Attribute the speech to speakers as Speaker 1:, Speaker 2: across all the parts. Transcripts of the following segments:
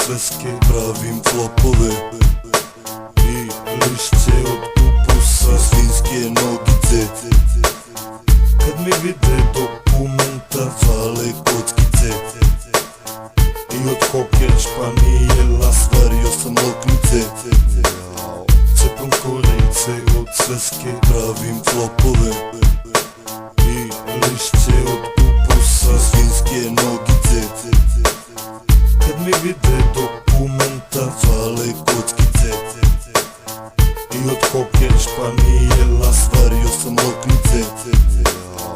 Speaker 1: sveske pravim flopove i lišće od kupusa, svinjske nogice. Kad mi vide dokumenta fale kockice i od hoker španijela stvario sam loknice. Cepam korice od sveske pravim flopove i lišće od kupusa, svinjske nogice. Kad mi vide dokumenta fale kockice i od hoker španijela stvario sam loknice.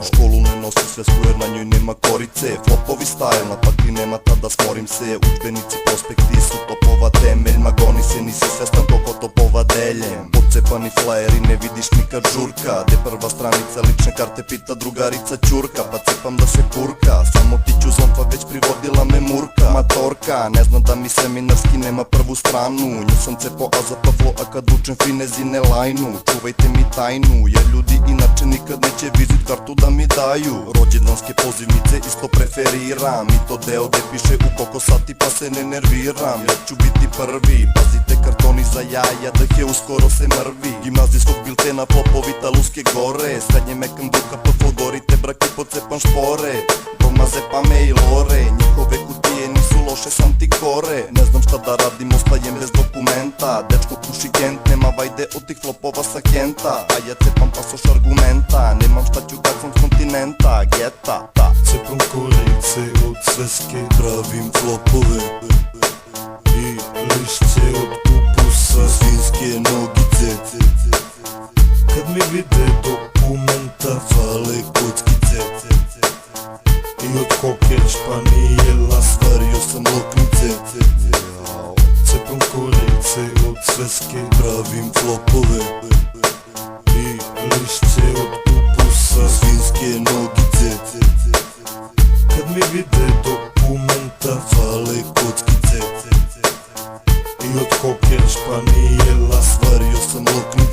Speaker 2: U školu ne nosim svesku jer na njoj nema korice. Flopovi style, na pakli nema tada smorim se. Udžbenici, prospekti su topova temelj. Magoni se nisi svestan koliko topova deljem. Pocepani flajeri, ne vidiš nikad žurka. Gde prva stranica lične karte pita drugarica ćurka. Pa cepam da se purka, samo ti ću zomfa već privodila me murka. Matorka, ne znam da mi seminarski nema prvu stranu. Nju sam cepo a za paflo, a kad učem finezi ne lajnu. Čuvajte mi tajnu, jer ljudi inače nikad neće vizit kartu da mi daju. Rođendanske pozivnice isto preferiram, i to deo gde piše u koliko sati pa se ne nerviram. Ja ću biti prvi, pazite kartoni za jaja, da je uskoro se mrvi. Gimnazijskog biltena flopovi taluske gore, srednje mekam duka pa fodorite braki pocepan špore. Doma zepa me i lore, njihove kutije nisu loše sam ti kore. Ne znam šta da radim, ostajem bez dokumenta. Dečko puši gent, nema vajde od tih flopova sa Kenta. A ja cepam pasoš argumenta, nemam šta ću kad sam s kontinenta. Geta, ta.
Speaker 1: Cepam korice od sveske pravim flopove i lišće od kupusa, svinjske nogice. Kad mi vide dokumenta fale kockice i od hoker španijela stvario sam loknice. Cepam korice od sveske pravim flopove i lišće od kupusa, svinjske nogice. Kad mi vide dokumenta fale kockice i od hoker španijela stvario sam loknice.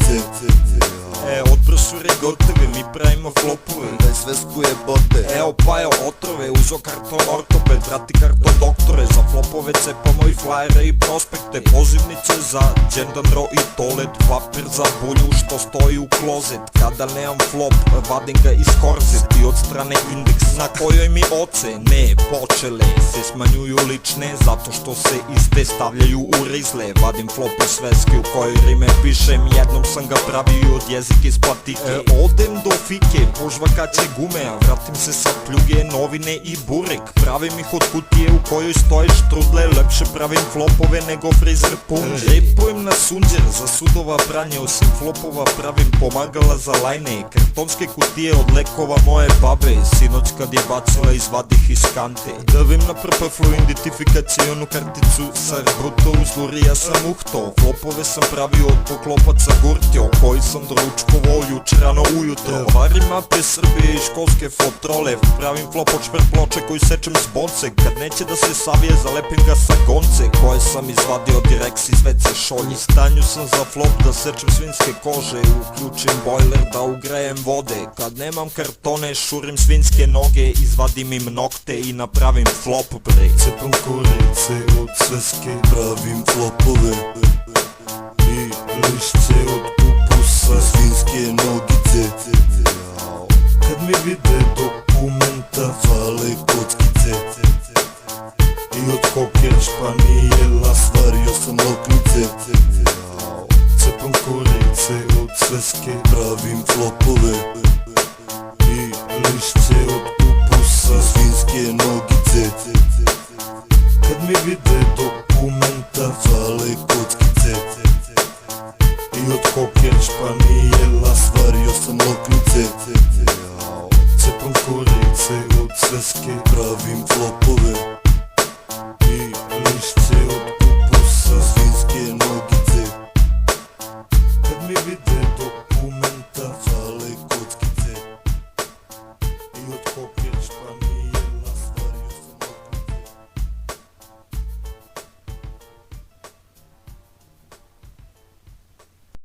Speaker 3: Od profesore gotove, mi pravimo flopove.
Speaker 2: Daj svesku jebote.
Speaker 3: Evo pajo otrove, uzo karton ortoped, vrati karton doktore. Za flopove cepamo i flajere i prospekte. Pozivnice za džendan ro i tolet, papir za bulju što stoji u klozet. Kada nemam flop, vadim ga iz korzet i od strane indeks na kojoj mi oce ne počele se smanjuju lične, zato što se iste stavljaju u rizle. Vadim flop u sveske u kojoj rime pišem, jednom sam ga pravio od jezike iz platike. Odem do fike, požvakaće gume, a vratim se sa pljuge, novine i burek. Pravim ih od kutije u kojoj stoje štrudle, lepše pravim flopove nego frizer punđe. Repujem na sunđer za sudova pranje, osim flopova pravim pomagala za lajne. Kartonske kutije od lekova moje babe, sinoć kad je bacila izvadih iz kante. Davim na prpaflu identifikacijonu karticu, sar bruto uz lurija sam uhto. Flopove sam pravio od poklopaca gurtio, koji sam doručkovao juče rano ujutro. Varim mape Srbije i školske fotrole, pravim flop od šper ploče koju sečem s bonce. Kad neće da se savije, zalepim ga sa gonce, koje sam izvadio direkt iz WC šolje. U stanju sam za flop da sečem svinjske kože, uključim bojler da ugrejem vode. Kad nemam kartone, šurim svinjske noge, izvadim im nokte i napravim flop bre.
Speaker 1: Cepam korice od sveske pravim flopove i lišće od kupusa, svinjske nogice. Kad mi vide dokumenta fale kockice i od hoker španijela stvario sam loknice. Cepam korice od sveske pravim flopove i lišće od kupusa, svinjske nogice. Kad mi vide dokumenta fale kockice i od hoker španijela stvario sam loknice. Cepam korice od sveske pravim flopove